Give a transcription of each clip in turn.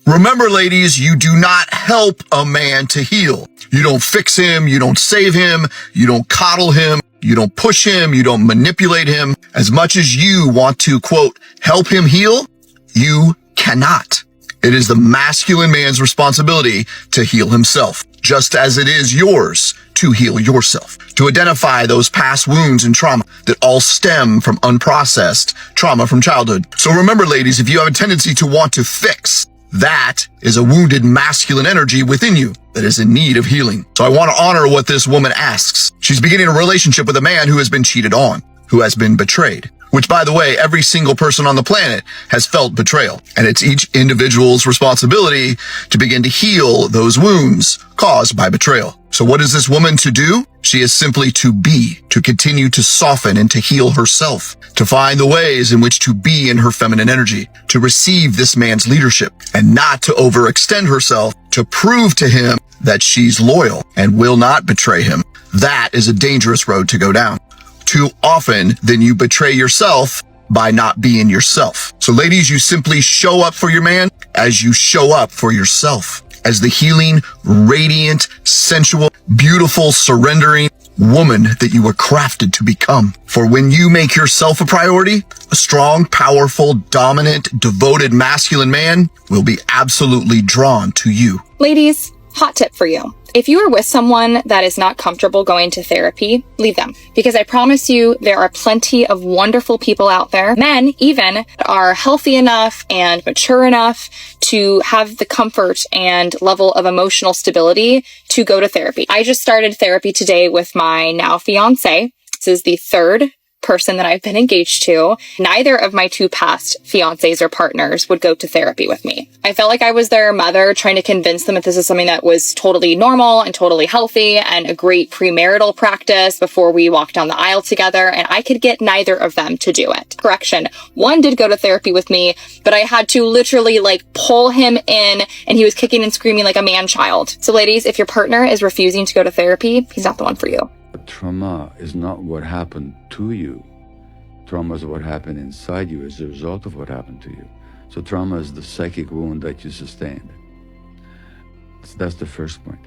Remember, ladies, you do not help a man to heal. You don't fix him. You don't save him. You don't coddle him. You don't push him. You don't manipulate him. As much as you want to, quote, help him heal, you cannot. It is the masculine man's responsibility to heal himself, just as it is yours to heal yourself, to identify those past wounds and trauma that all stem from unprocessed trauma from childhood. So remember, ladies, if you have a tendency to want to fix, that is a wounded masculine energy within you that is in need of healing. So I want to honor what this woman asks. She's beginning a relationship with a man who has been cheated on, who has been betrayed, which, by the way, every single person on the planet has felt betrayal. And it's each individual's responsibility to begin to heal those wounds caused by betrayal. So what is this woman to do? She is simply to be, to continue to soften and to heal herself, to find the ways in which to be in her feminine energy, to receive this man's leadership, and not to overextend herself, to prove to him that she's loyal and will not betray him. That is a dangerous road to go down. Too often, then you betray yourself by not being yourself. So ladies, you simply show up for your man as you show up for yourself, as the healing, radiant, sensual, beautiful, surrendering woman that you were crafted to become. For when you make yourself a priority, a strong, powerful, dominant, devoted masculine man will be absolutely drawn to you. Ladies, hot tip for you. If you are with someone that is not comfortable going to therapy, leave them. Because I promise you, there are plenty of wonderful people out there, men even, are healthy enough and mature enough to have the comfort and level of emotional stability to go to therapy. I just started therapy today with my now fiance. This is the third person that I've been engaged to. Neither of my two past fiancés or partners would go to therapy with me. I felt like I was their mother trying to convince them that this is something that was totally normal and totally healthy and a great premarital practice before we walked down the aisle together, and I could get neither of them to do it. Correction, one did go to therapy with me, but I had to literally pull him in, and he was kicking and screaming like a man-child. So ladies, if your partner is refusing to go to therapy, he's not the one for you. Trauma is not what happened to you. Trauma is what happened inside you as a result of what happened to you. So trauma is the psychic wound that you sustained. So that's the first point.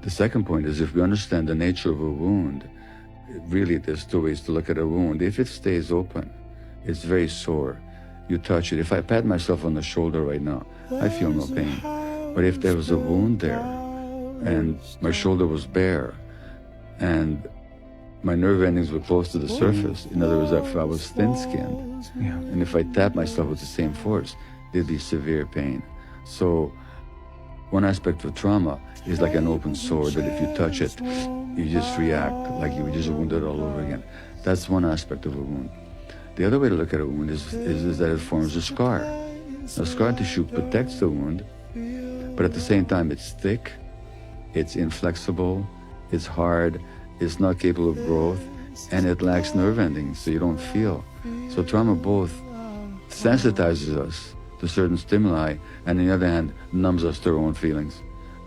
The second point is, if we understand the nature of a wound, really there's two ways to look at a wound. If it stays open, it's very sore. You touch it. If I pat myself on the shoulder right now, I feel no pain. But if there was a wound there and my shoulder was bare, and my nerve endings were close to the surface. In other words, if I was thin-skinned, and if I tapped myself with the same force, there'd be severe pain. So one aspect of trauma is like an open sore that if you touch it, you just react like you were just wounded all over again. That's one aspect of a wound. The other way to look at a wound is that it forms a scar. A scar tissue protects the wound, but at the same time it's thick, it's inflexible, it's hard, it's not capable of growth, and it lacks nerve endings, so you don't feel. So trauma both sensitizes us to certain stimuli, and on the other hand, numbs us to our own feelings,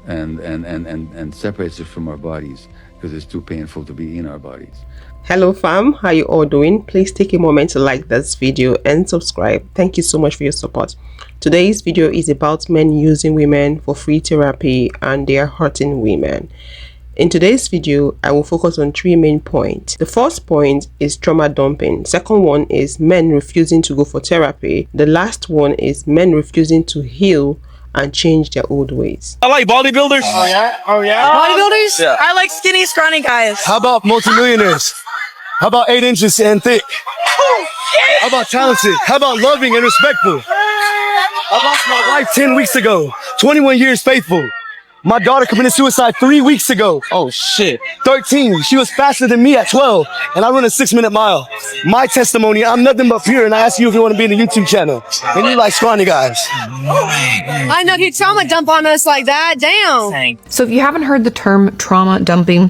and separates us from our bodies, because it's too painful to be in our bodies. Hello fam, how you all doing? Please take a moment to like this video and subscribe. Thank you so much for your support. Today's video is about men using women for free therapy and they are hurting women. In today's video, I will focus on three main points. The first point is trauma dumping. Second one is men refusing to go for therapy. The last one is men refusing to heal and change their old ways. I like bodybuilders. Oh yeah? Bodybuilders? Yeah. I like skinny, scrawny guys. How about multimillionaires? How about 8 inches and thick? How about talented? How about loving and respectful? I lost my wife 10 weeks ago. 21 years faithful. My daughter committed suicide 3 weeks ago. Oh shit. 13. She was faster than me at 12, and I run a 6-minute mile. My testimony, I'm nothing but pure, and I ask you if you want to be in the YouTube channel. And you like scrawny guys. I know you trauma dump on us like that. Damn. So if you haven't heard the term trauma dumping,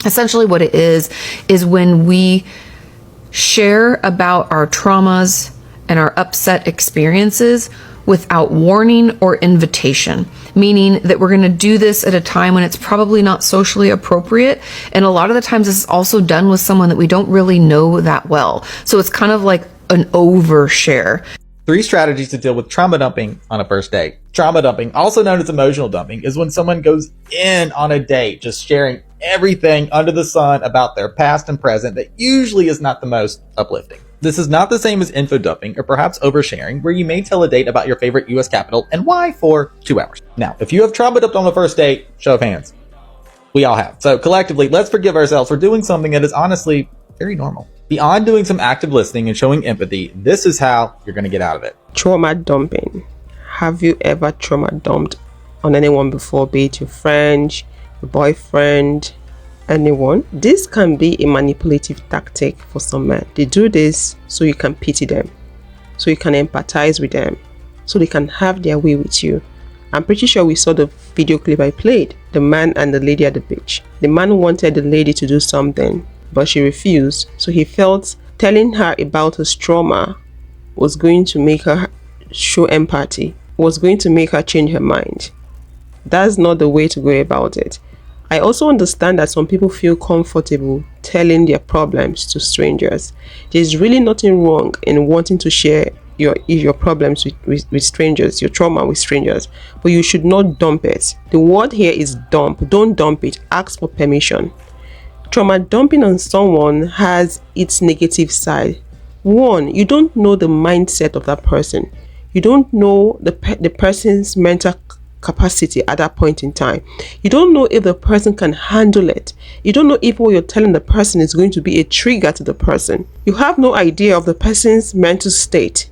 essentially what it is when we share about our traumas and our upset experiences without warning or invitation, meaning that we're going to do this at a time when it's probably not socially appropriate. And a lot of the times this is also done with someone that we don't really know that well. So it's kind of like an overshare. 3 strategies to deal with trauma dumping on a first date. Trauma dumping, also known as emotional dumping, is when someone goes in on a date just sharing everything under the sun about their past and present that usually is not the most uplifting. This is not the same as info dumping or perhaps oversharing, where you may tell a date about your favorite US capital and why for 2 hours. Now, if you have trauma dumped on the first date, show of hands. We all have. So collectively, let's forgive ourselves for doing something that is honestly very normal. Beyond doing some active listening and showing empathy, this is how you're going to get out of it. Trauma dumping. Have you ever trauma dumped on anyone before, be it your friend, your boyfriend, anyone? This can be a manipulative tactic for some men. They do this so you can pity them, so you can empathize with them, so they can have their way with you. I'm pretty sure we saw the video clip I played, the man and the lady at the beach. The man wanted the lady to do something, but she refused, so he felt telling her about his trauma was going to make her show empathy, was going to make her change her mind. That's not the way to go about it. I also understand that some people feel comfortable telling their problems to strangers. There's really nothing wrong in wanting to share your problems with strangers, your trauma with strangers, but you should not dump it. The word here is dump. Don't dump it. Ask for permission. Trauma dumping on someone has its negative side. 1, you don't know the mindset of that person. You don't know the person's mental capacity at that point in time. You don't know if the person can handle it. You don't know if what you're telling the person is going to be a trigger to the person. You have no idea of the person's mental state.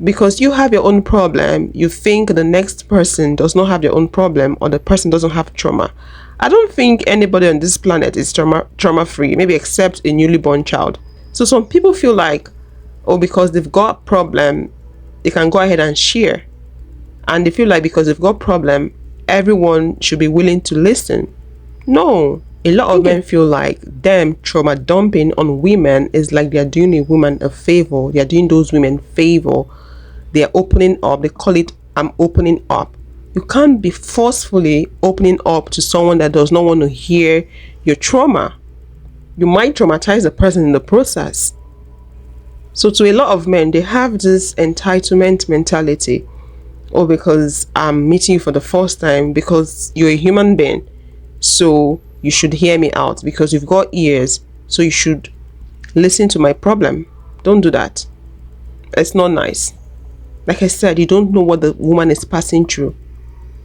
Because you have your own problem, you think the next person does not have their own problem, or the person doesn't have trauma. I don't think anybody on this planet is trauma free, maybe except a newly born child. So some people feel like, oh, because they've got a problem, they can go ahead and share. And they feel like because they've got a problem, everyone should be willing to listen. No. A lot of men feel like them trauma dumping on women is like they're doing a woman a favor. They're doing those women favor. They're opening up. They call it, I'm opening up. You can't be forcefully opening up to someone that does not want to hear your trauma. You might traumatize the person in the process. So to a lot of men, they have this entitlement mentality. Oh, because I'm meeting you for the first time, because you're a human being, so you should hear me out, because you've got ears, so you should listen to my problem. Don't do that. It's not nice. Like I said, you don't know what the woman is passing through.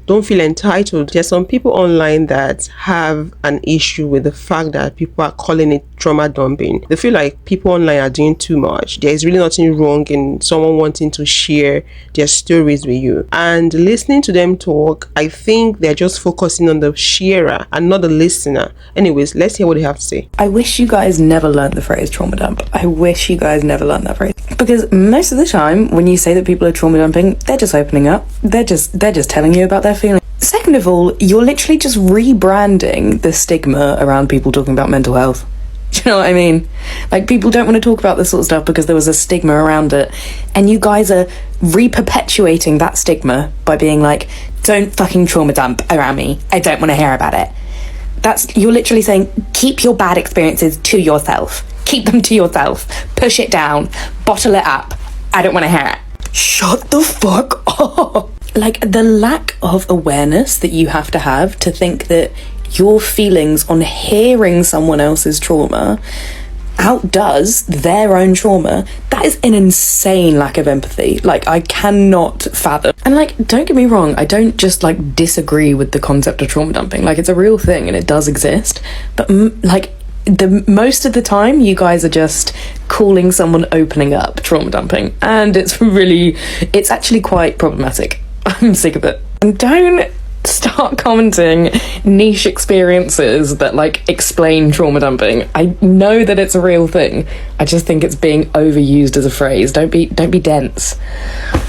Don't feel entitled. There's some people online that have an issue with the fact that people are calling it trauma dumping. They feel like people online are doing too much. There is really nothing wrong in someone wanting to share their stories with you. And listening to them talk, I think they're just focusing on the sharer and not the listener. Anyways, let's hear what they have to say. I wish you guys never learned the phrase trauma dump. I wish you guys never learned that phrase. Because most of the time, when you say that people are trauma dumping, they're just opening up. They're just telling you about their feelings. Second of all, you're literally just rebranding the stigma around people talking about mental health. Do you know what I mean? Like, people don't want to talk about this sort of stuff because there was a stigma around it. And you guys are re-perpetuating that stigma by being like, don't fucking trauma dump around me. I don't want to hear about it. You're literally saying, keep your bad experiences to yourself. Keep them to yourself. Push it down. Bottle it up. I don't want to hear it. Shut the fuck up. Like, the lack of awareness that you have to think that your feelings on hearing someone else's trauma outdoes their own trauma, that is an insane lack of empathy. Like, I cannot fathom. And like, don't get me wrong, I don't just like disagree with the concept of trauma dumping. Like, it's a real thing and it does exist, but most of the time you guys are just calling someone opening up trauma dumping, and it's actually quite problematic. I'm sick of it. And don't start commenting niche experiences that like explain trauma dumping. I know that it's a real thing. I just think it's being overused as a phrase. Don't be dense.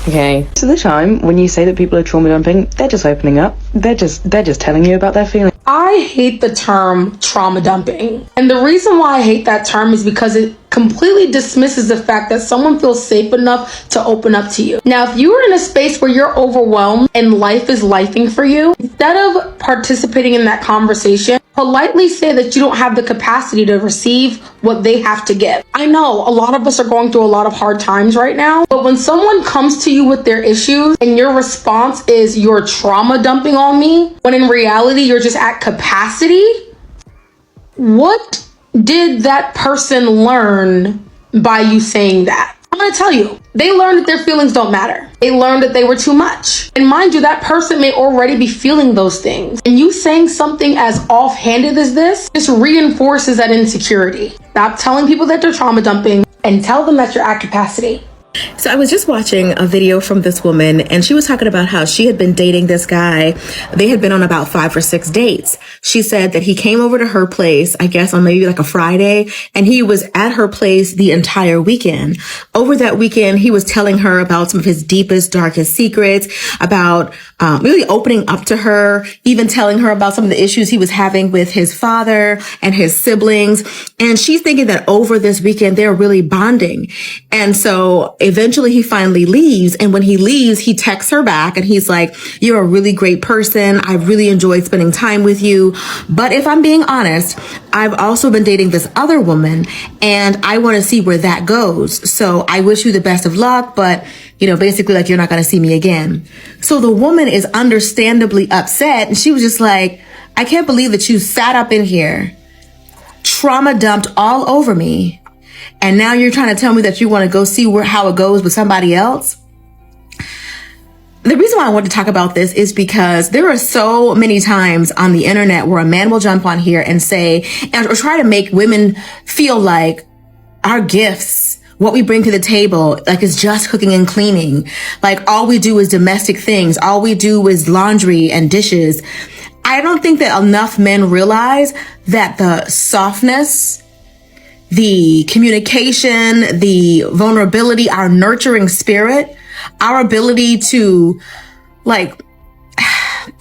Okay. So the time when you say that people are trauma dumping, they're just opening up. They're just telling you about their feelings. I hate the term trauma dumping. And the reason why I hate that term is because it completely dismisses the fact that someone feels safe enough to open up to you. Now, if you are in a space where you're overwhelmed and life is lifing for you, instead of participating in that conversation, politely say that you don't have the capacity to receive what they have to give. I know a lot of us are going through a lot of hard times right now, but when someone comes to you with their issues and your response is you're trauma dumping on me, when in reality you're just at capacity, what did that person learn by you saying that? I'm gonna tell you, they learned that their feelings don't matter. They learned that they were too much. And mind you, that person may already be feeling those things. And you saying something as offhanded as this just reinforces that insecurity. Stop telling people that they're trauma dumping and tell them that you're at capacity. So I was just watching a video from this woman, and she was talking about how she had been dating this guy. They had been on about 5 or 6 dates. She said that he came over to her place, I guess on maybe like a Friday, and he was at her place the entire weekend. Over that weekend, he was telling her about some of his deepest, darkest secrets, about really opening up to her, even telling her about some of the issues he was having with his father and his siblings. And she's thinking that over this weekend, they're really bonding. And so eventually he finally leaves. And when he leaves, he texts her back and he's like, "You're a really great person. I really enjoyed spending time with you. But if I'm being honest, I've also been dating this other woman and I want to see where that goes. So I wish you the best of luck, but basically like you're not going to see me again." So the woman is understandably upset. And she was just like, "I can't believe that you sat up in here, trauma dumped all over me. And now you're trying to tell me that you want to go see how it goes with somebody else." The reason why I want to talk about this is because there are so many times on the internet where a man will jump on here and say, or try to make women feel like our gifts, what we bring to the table, like is just cooking and cleaning. Like all we do is domestic things. All we do is laundry and dishes. I don't think that enough men realize that the softness, the communication, the vulnerability, our nurturing spirit, our ability to I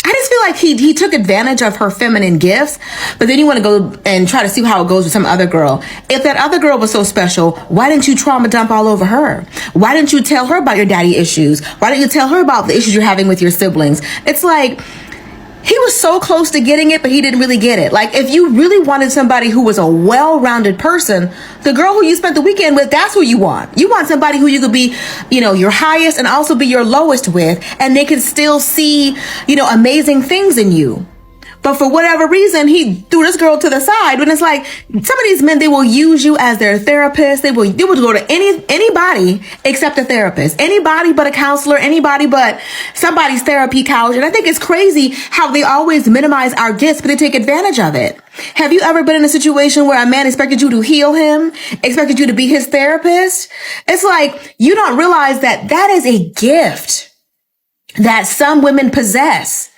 just feel like he took advantage of her feminine gifts, but then you want to go and try to see how it goes with some other girl. If that other girl was so special, why didn't you trauma dump all over her? Why didn't you tell her about your daddy issues? Why didn't you tell her about the issues you're having with your siblings? It's like, he was so close to getting it, but he didn't really get it. Like, if you really wanted somebody who was a well-rounded person, the girl who you spent the weekend with, that's who you want. You want somebody who you could be, your highest and also be your lowest with, and they can still see, amazing things in you. But for whatever reason, he threw this girl to the side. When it's like, some of these men, they will use you as their therapist. They will go to anybody except a therapist, anybody but a counselor, anybody but somebody's therapy couch. And I think it's crazy how they always minimize our gifts, but they take advantage of it. Have you ever been in a situation where a man expected you to heal him, expected you to be his therapist? It's like, you don't realize that that is a gift that some women possess.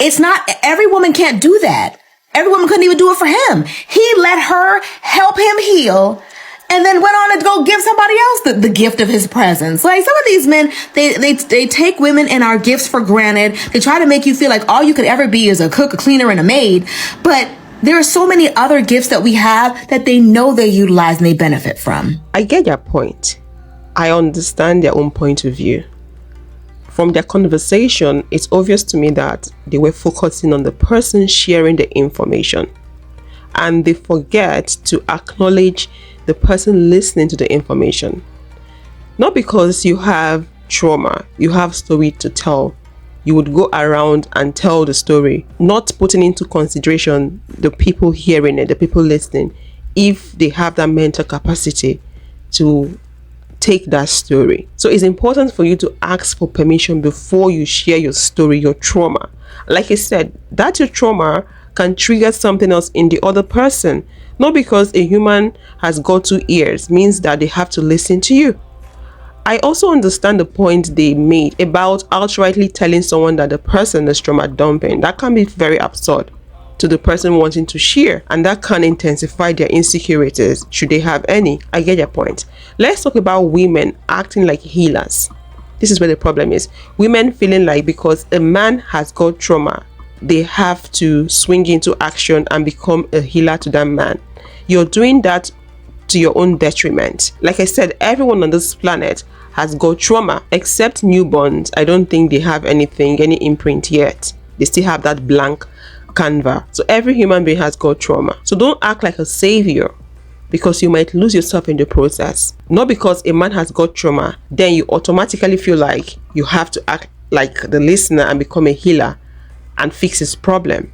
It's not, every woman can't do that. Every woman couldn't even do it for him. He let her help him heal and then went on to go give somebody else the gift of his presence. Like, some of these men, they take women and our gifts for granted. They try to make you feel like all you could ever be is a cook, a cleaner, and a maid. But there are so many other gifts that we have that they know they utilize and they benefit from. I get your point. I understand their own point of view. From their conversation, it's obvious to me that they were focusing on the person sharing the information, and they forget to acknowledge the person listening to the information. Not because you have trauma, you have story to tell, you would go around and tell the story, not putting into consideration the people hearing it, the people listening, if they have that mental capacity to take that story. So it's important for you to ask for permission before you share your story, your trauma. Like I said, that your trauma can trigger something else in the other person. Not because a human has got 2 ears means that they have to listen to you. I also understand the point they made about outrightly telling someone that the person is trauma dumping. That can be very absurd to the person wanting to share, and that can intensify their insecurities, should they have any. I get your point. Let's talk about women acting like healers. This is where the problem is. Women feeling like because a man has got trauma, they have to swing into action and become a healer to that man. You're doing that to your own detriment. Like I said, everyone on this planet has got trauma, except newborns. I don't think they have any imprint yet. They still have that blank canvas. So every human being has got trauma. So don't act like a savior, because you might lose yourself in the process. Not because a man has got trauma, then you automatically feel like you have to act like the listener and become a healer and fix his problem.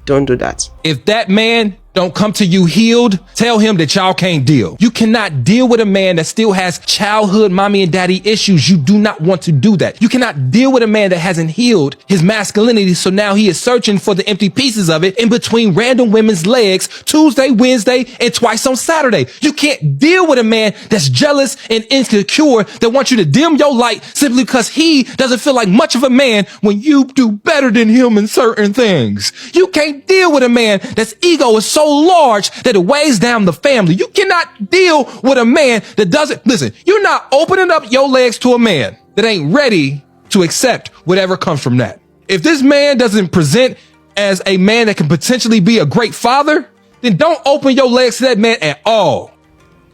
Don't do that. If that man don't come to you healed, tell him that y'all can't deal. You cannot deal with a man that still has childhood mommy and daddy issues. You do not want to do that. You cannot deal with a man that hasn't healed his masculinity, so now he is searching for the empty pieces of it in between random women's legs Tuesday, Wednesday, and twice on Saturday. You can't deal with a man that's jealous and insecure, that wants you to dim your light simply because he doesn't feel like much of a man when you do better than him in certain things. You can't deal with a man that's ego is so large that it weighs down the family. You cannot deal with a man that doesn't, listen, you're not opening up your legs to a man that ain't ready to accept whatever comes from that. If this man doesn't present as a man that can potentially be a great father, then don't open your legs to that man at all.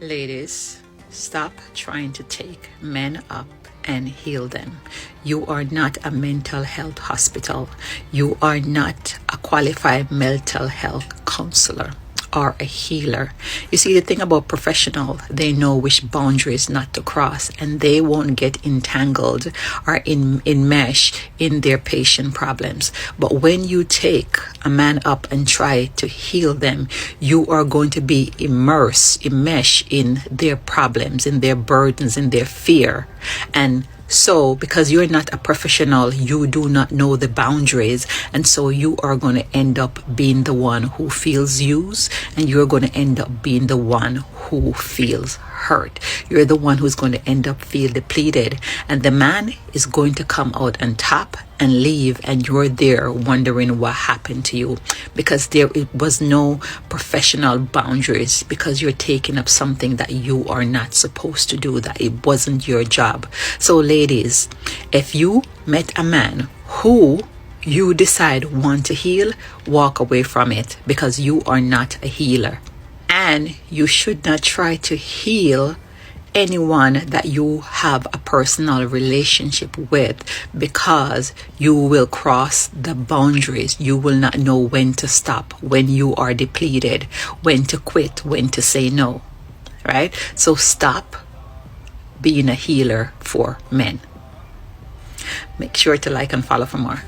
Ladies, stop trying to take men up and heal them. You are not a mental health hospital. You are not a qualified mental health counselor or a healer. You see, the thing about professional, they know which boundaries not to cross, and they won't get entangled or enmesh in their patient problems. But when you take a man up and try to heal them, you are going to be enmesh in their problems, in their burdens, in their fear. And so, because you're not a professional, you do not know the boundaries. And so you are going to end up being the one who feels used, and you're going to end up being the one who feels hurt. You're the one who's going to end up feel depleted. And the man is going to come out on top and leave, and you're there wondering what happened to you, because there was no professional boundaries, because you're taking up something that you are not supposed to do, that it wasn't your job. So ladies, if you met a man who you decide want to heal, walk away from it, because you are not a healer. And you should not try to heal anyone that you have a personal relationship with, because you will cross the boundaries. You will not know when to stop, when you are depleted, when to quit, when to say no, right? So stop being a healer for men. Make sure to like and follow for more.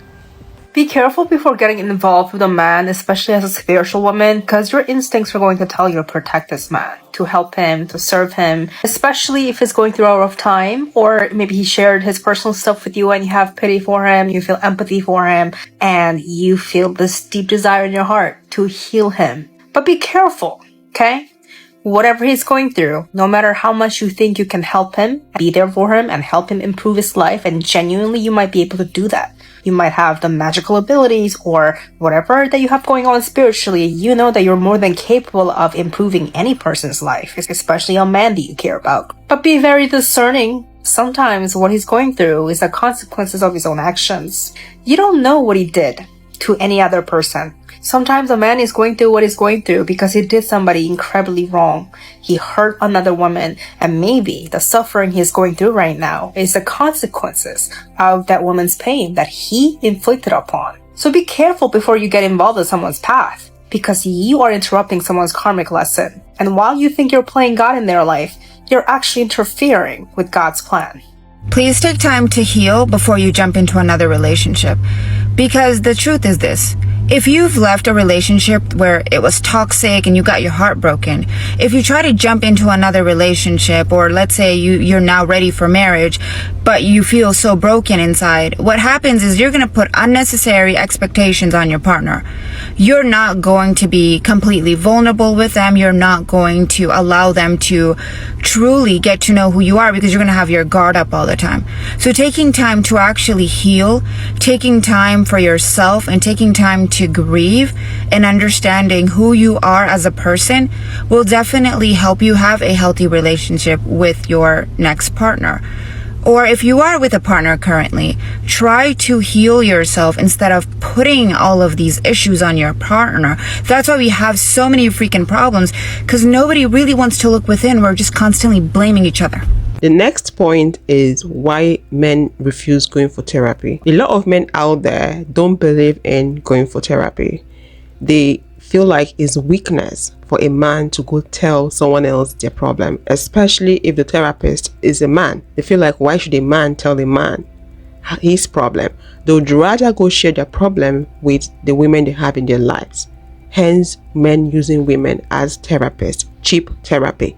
Be careful before getting involved with a man, especially as a spiritual woman, because your instincts are going to tell you to protect this man, to help him, to serve him, especially if he's going through a rough time, or maybe he shared his personal stuff with you and you have pity for him, you feel empathy for him, and you feel this deep desire in your heart to heal him. But be careful, okay? Whatever he's going through, no matter how much you think you can help him, be there for him and help him improve his life, and genuinely you might be able to do that. You might have the magical abilities or whatever that you have going on spiritually. You know that you're more than capable of improving any person's life, especially a man that you care about. But be very discerning. Sometimes what he's going through is the consequences of his own actions. You don't know what he did to any other person. Sometimes a man is going through what he's going through because he did somebody incredibly wrong. He hurt another woman, and maybe the suffering he's going through right now is the consequences of that woman's pain that he inflicted upon. So be careful before you get involved in someone's path, because you are interrupting someone's karmic lesson. And while you think you're playing God in their life, you're actually interfering with God's plan. Please take time to heal before you jump into another relationship, because the truth is this. If you've left a relationship where it was toxic and you got your heart broken, if you try to jump into another relationship, or let's say you're now ready for marriage, but you feel so broken inside, what happens is you're going to put unnecessary expectations on your partner. You're not going to be completely vulnerable with them. You're not going to allow them to truly get to know who you are, because you're going to have your guard up all the time. So taking time to actually heal, taking time for yourself, and taking time to grieve and understanding who you are as a person will definitely help you have a healthy relationship with your next partner. Or if you are with a partner currently, try to heal yourself instead of putting all of these issues on your partner. That's why we have so many freaking problems, because nobody really wants to look within. We're just constantly blaming each other. The next point is why men refuse going for therapy. A lot of men out there don't believe in going for therapy. They feel like it's weakness for a man to go tell someone else their problem, especially if the therapist is a man. They feel like, why should a man tell a man his problem? They would rather go share their problem with the women they have in their lives. Hence, men using women as therapists, cheap therapy.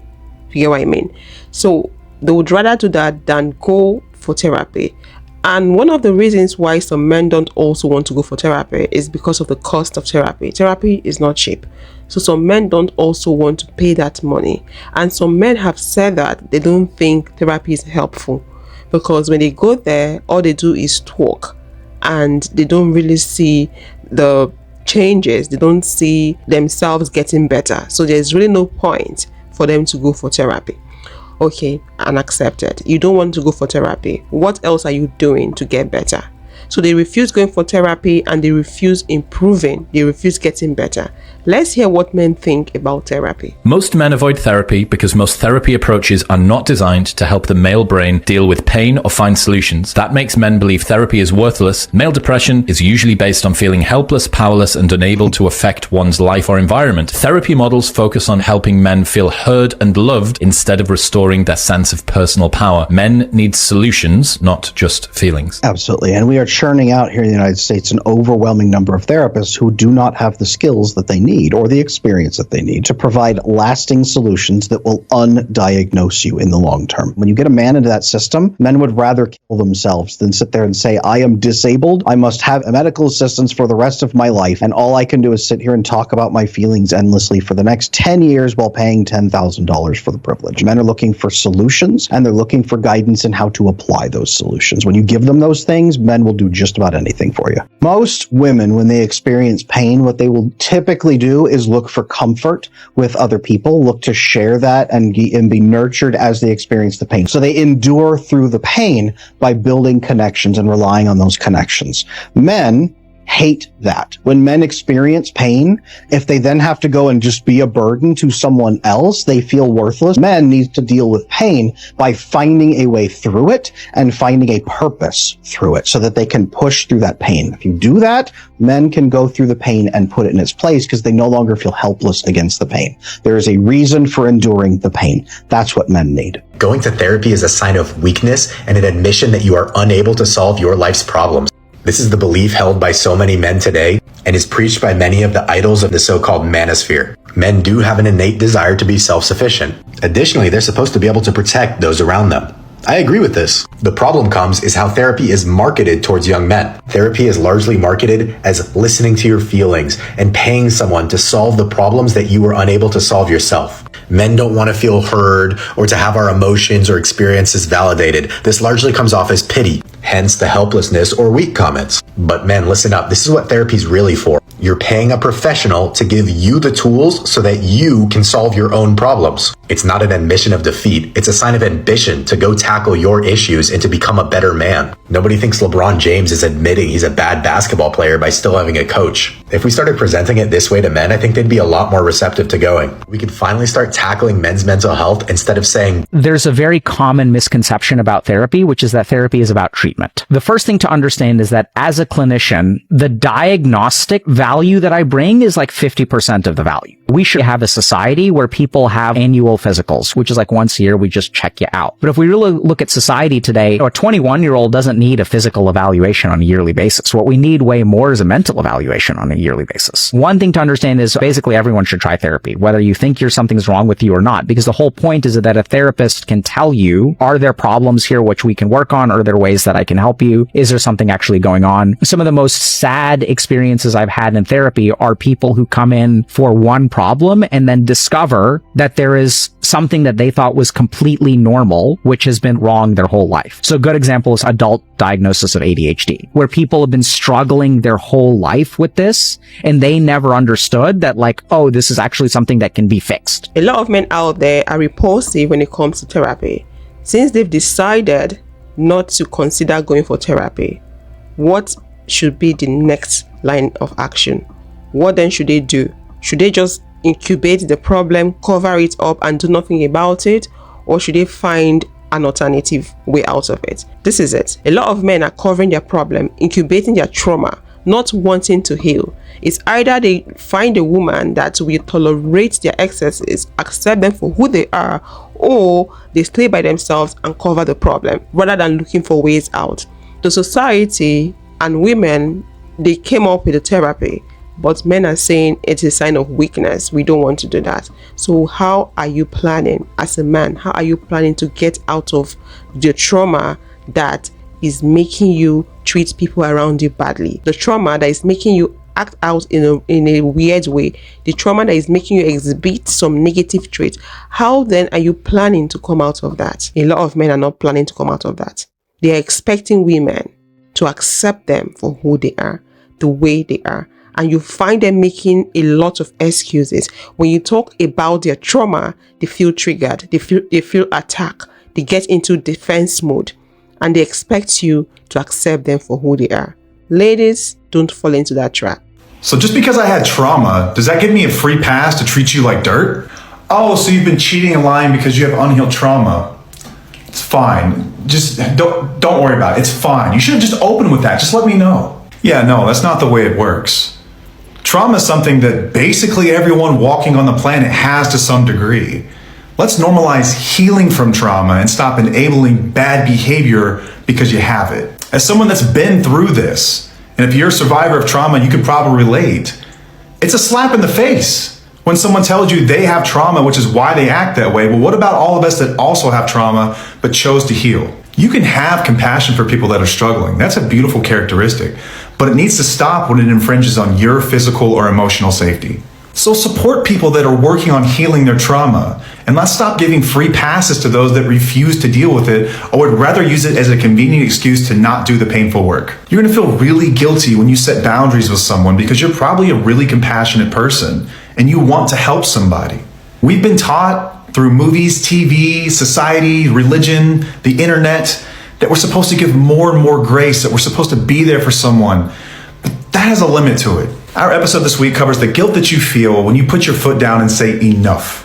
You get what I mean? So they would rather do that than go for therapy. And one of the reasons why some men don't also want to go for therapy is because of the cost of therapy. Therapy is not cheap. So some men don't also want to pay that money. And some men have said that they don't think therapy is helpful, because when they go there, all they do is talk and they don't really see the changes. They don't see themselves getting better. So there's really no point for them to go for therapy. Okay, and accepted. You don't want to go for therapy. What else are you doing to get better? So they refuse going for therapy and they refuse improving. They refuse getting better. Let's hear what men think about therapy. Most men avoid therapy because most therapy approaches are not designed to help the male brain deal with pain or find solutions. That makes men believe therapy is worthless. Male depression is usually based on feeling helpless, powerless, and unable to affect one's life or environment. Therapy models focus on helping men feel heard and loved instead of restoring their sense of personal power. Men need solutions, not just feelings. Absolutely. And we are churning out here in the United States an overwhelming number of therapists who do not have the skills that they need or the experience that they need to provide lasting solutions that will undiagnose you in the long term. When you get a man into that system, men would rather kill themselves than sit there and say, I am disabled. I must have a medical assistance for the rest of my life. And all I can do is sit here and talk about my feelings endlessly for the next 10 years while paying $10,000 for the privilege. Men are looking for solutions and they're looking for guidance in how to apply those solutions. When you give them those things, men will do just about anything for you. Most women, when they experience pain, what they will typically do is look for comfort with other people, look to share that and be nurtured as they experience the pain. So they endure through the pain by building connections and relying on those connections. Men hate that. When men experience pain, if they then have to go and just be a burden to someone else, they feel worthless. Men need to deal with pain by finding a way through it and finding a purpose through it so that they can push through that pain. If you do that, men can go through the pain and put it in its place because they no longer feel helpless against the pain. There is a reason for enduring the pain. That's what men need. Going to therapy is a sign of weakness and an admission that you are unable to solve your life's problems. This is the belief held by so many men today and is preached by many of the idols of the so-called manosphere. Men do have an innate desire to be self-sufficient. Additionally, they're supposed to be able to protect those around them. I agree with this. The problem comes is how therapy is marketed towards young men. Therapy is largely marketed as listening to your feelings and paying someone to solve the problems that you were unable to solve yourself. Men don't want to feel heard or to have our emotions or experiences validated. This largely comes off as pity, hence the helplessness or weak comments. But men, listen up. This is what therapy is really for. You're paying a professional to give you the tools so that you can solve your own problems. It's not an admission of defeat. It's a sign of ambition to go tackle your issues and to become a better man. Nobody thinks LeBron James is admitting he's a bad basketball player by still having a coach. If we started presenting it this way to men, I think they'd be a lot more receptive to going. We could finally start tackling men's mental health instead of saying, there's a very common misconception about therapy, which is that therapy is about treatment. The first thing to understand is that as a clinician, the diagnostic value that I bring is like 50% of the value. We should have a society where people have annual physicals, which is like once a year, we just check you out. But if we really look at society today, a 21-year-old doesn't need a physical evaluation on a yearly basis. What we need way more is a mental evaluation on a yearly basis. One thing to understand is basically everyone should try therapy, whether you think something's wrong with you or not, because the whole point is that a therapist can tell you, are there problems here which we can work on? Are there ways that I can help you? Is there something actually going on? Some of the most sad experiences I've had in therapy are people who come in for one problem and then discover that there is something that they thought was completely normal, which has been wrong their whole life. So a good example is adult diagnosis of ADHD, where people have been struggling their whole life with this and they never understood that, like, oh, this is actually something that can be fixed. A lot of men out there are repulsive when it comes to therapy. Since they've decided not to consider going for therapy, what should be the next line of action? What then should they do? Should they just incubate the problem, cover it up, and do nothing about it? Or should they find an alternative way out of it? This is it. A lot of men are covering their problem, incubating their trauma, not wanting to heal. It's either they find a woman that will tolerate their excesses, accept them for who they are, or they stay by themselves and cover the problem rather than looking for ways out. The society and women, they came up with the therapy, but men are saying it's a sign of weakness. We don't want to do that. So how are you planning as a man? How are you planning to get out of the trauma that is making you treat people around you badly? The trauma that is making you act out in a weird way, the trauma that is making you exhibit some negative traits. How then are you planning to come out of that? A lot of men are not planning to come out of that. They are expecting women to accept them for who they are, the way they are. And you find them making a lot of excuses. When you talk about their trauma, they feel triggered, they feel attacked, they get into defense mode, and they expect you to accept them for who they are. Ladies, don't fall into that trap. So just because I had trauma, does that give me a free pass to treat you like dirt? Oh, so you've been cheating and lying because you have unhealed trauma. It's fine. Just don't worry about it. It's fine. You should have just opened with that. Just let me know. Yeah, no, that's not the way it works. Trauma is something that basically everyone walking on the planet has to some degree. Let's normalize healing from trauma and stop enabling bad behavior because you have it. As someone that's been through this, and if you're a survivor of trauma, you can probably relate. It's a slap in the face when someone tells you they have trauma, which is why they act that way. Well, what about all of us that also have trauma but chose to heal? You can have compassion for people that are struggling. That's a beautiful characteristic, but it needs to stop when it infringes on your physical or emotional safety. So support people that are working on healing their trauma, and let's stop giving free passes to those that refuse to deal with it or would rather use it as a convenient excuse to not do the painful work. You're gonna feel really guilty when you set boundaries with someone because you're probably a really compassionate person and you want to help somebody. We've been taught through movies, TV, society, religion, the internet, that we're supposed to give more and more grace, that we're supposed to be there for someone. But that has a limit to it. Our episode this week covers the guilt that you feel when you put your foot down and say enough.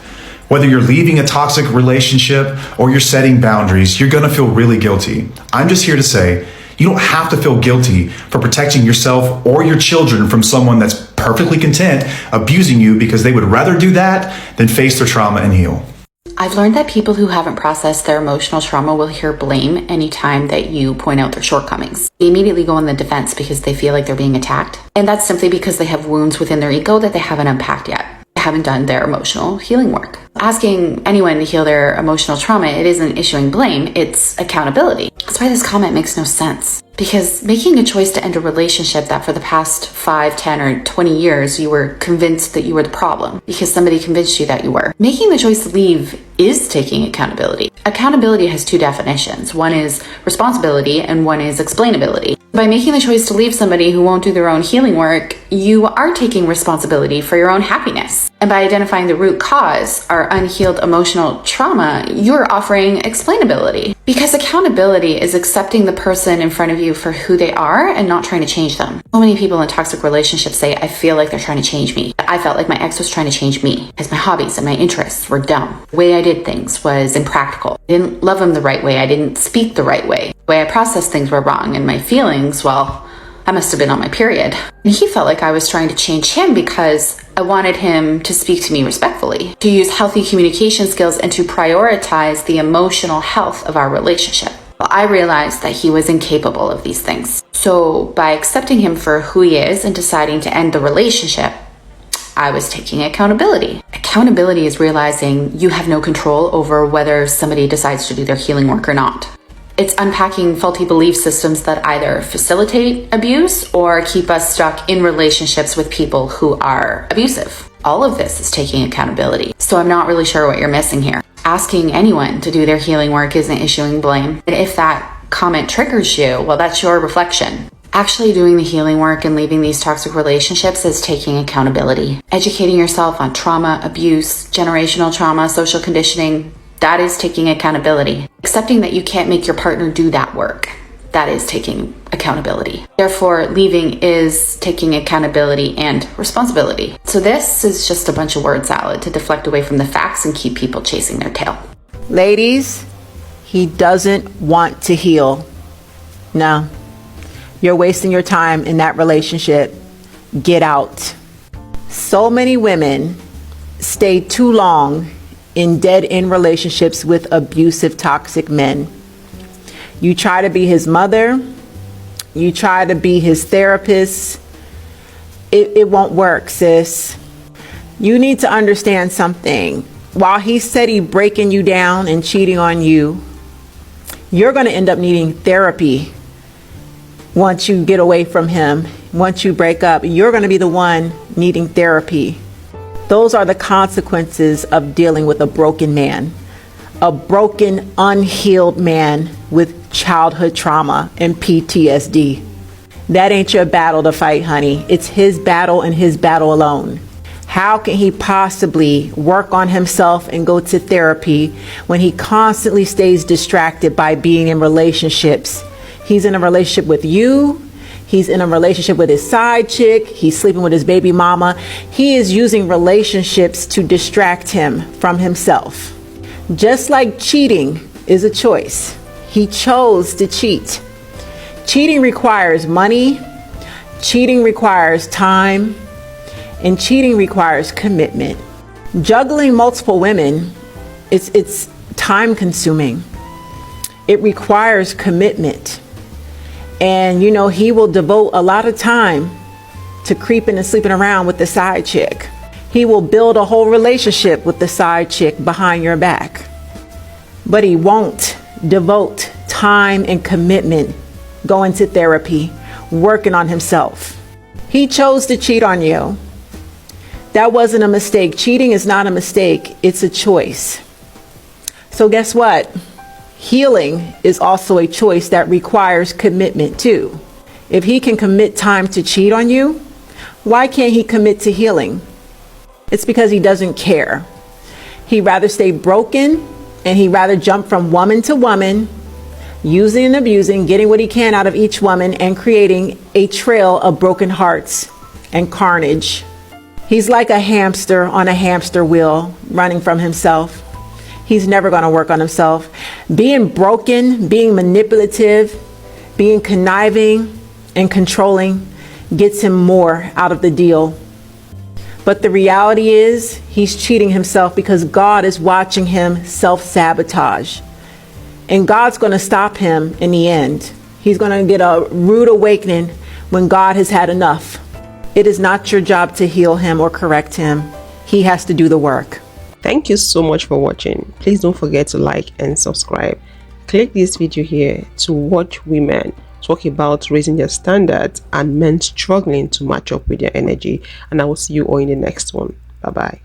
Whether you're leaving a toxic relationship or you're setting boundaries, you're gonna feel really guilty. I'm just here to say, you don't have to feel guilty for protecting yourself or your children from someone that's perfectly content abusing you because they would rather do that than face their trauma and heal. I've learned that people who haven't processed their emotional trauma will hear blame anytime that you point out their shortcomings. They immediately go on the defense because they feel like they're being attacked. And that's simply because they have wounds within their ego that they haven't unpacked yet. They haven't done their emotional healing work. Asking anyone to heal their emotional trauma, it isn't issuing blame, it's accountability. That's why this comment makes no sense. Because making a choice to end a relationship that for the past 5, 10, or 20 years you were convinced that you were the problem because somebody convinced you that you were. Making the choice to leave is taking accountability. Accountability has two definitions. One is responsibility and one is explainability. By making the choice to leave somebody who won't do their own healing work, you are taking responsibility for your own happiness. And by identifying the root cause, our unhealed emotional trauma, you're offering explainability. Because accountability is accepting the person in front of you for who they are and not trying to change them. So many people in toxic relationships say, I feel like they're trying to change me. I felt like my ex was trying to change me because my hobbies and my interests were dumb. The way I did things was impractical. I didn't love him the right way. I didn't speak the right way. The way I processed things were wrong, and my feelings, well, I must have been on my period. And he felt like I was trying to change him because I wanted him to speak to me respectfully, to use healthy communication skills, and to prioritize the emotional health of our relationship. Well, I realized that he was incapable of these things. So by accepting him for who he is and deciding to end the relationship, I was taking accountability. Accountability is realizing you have no control over whether somebody decides to do their healing work or not. It's unpacking faulty belief systems that either facilitate abuse or keep us stuck in relationships with people who are abusive. All of this is taking accountability. So I'm not really sure what you're missing here. Asking anyone to do their healing work isn't issuing blame. And if that comment triggers you, well, that's your reflection. Actually doing the healing work and leaving these toxic relationships is taking accountability. Educating yourself on trauma, abuse, generational trauma, social conditioning, That is taking accountability. Accepting that you can't make your partner do that work. That is taking accountability. Therefore, leaving is taking accountability and responsibility. So this is just a bunch of word salad to deflect away from the facts and keep people chasing their tail. Ladies, he doesn't want to heal. No. You're wasting your time in that relationship. Get out. So many women stay too long in dead-end relationships with abusive, toxic men. You try to be his mother, you try to be his therapist, it won't work, sis. You need to understand something. While he's steady breaking you down and cheating on you, you're going to end up needing therapy. Once you get away from him, once you break up, you're going to be the one needing therapy. Those are the consequences of dealing with a broken man. A broken, unhealed man with childhood trauma and PTSD. That ain't your battle to fight, honey. It's his battle and his battle alone. How can he possibly work on himself and go to therapy when he constantly stays distracted by being in relationships? He's in a relationship with you. He's in a relationship with his side chick. He's sleeping with his baby mama. He is using relationships to distract him from himself. Just like cheating is a choice. He chose to cheat. Cheating requires money. Cheating requires time. And cheating requires commitment. Juggling multiple women, it's time consuming. It requires commitment. And you know, he will devote a lot of time to creeping and sleeping around with the side chick. He will build a whole relationship with the side chick behind your back. But he won't devote time and commitment going to therapy, working on himself. He chose to cheat on you. That wasn't a mistake. Cheating is not a mistake. It's a choice. So guess what? Healing is also a choice that requires commitment too. If he can commit time to cheat on you, why can't he commit to healing? It's because he doesn't care. He'd rather stay broken, and he'd rather jump from woman to woman, using and abusing, getting what he can out of each woman, and creating a trail of broken hearts and carnage. He's like a hamster on a hamster wheel, running from himself. He's never going to work on himself. Being broken, being manipulative, being conniving and controlling gets him more out of the deal. But the reality is he's cheating himself because God is watching him self-sabotage. And God's going to stop him in the end. He's going to get a rude awakening when God has had enough. It is not your job to heal him or correct him. He has to do the work. Thank you so much for watching. Please don't forget to like and subscribe. Click this video here to watch women talk about raising their standards and men struggling to match up with their energy. And I will see you all in the next one. Bye bye.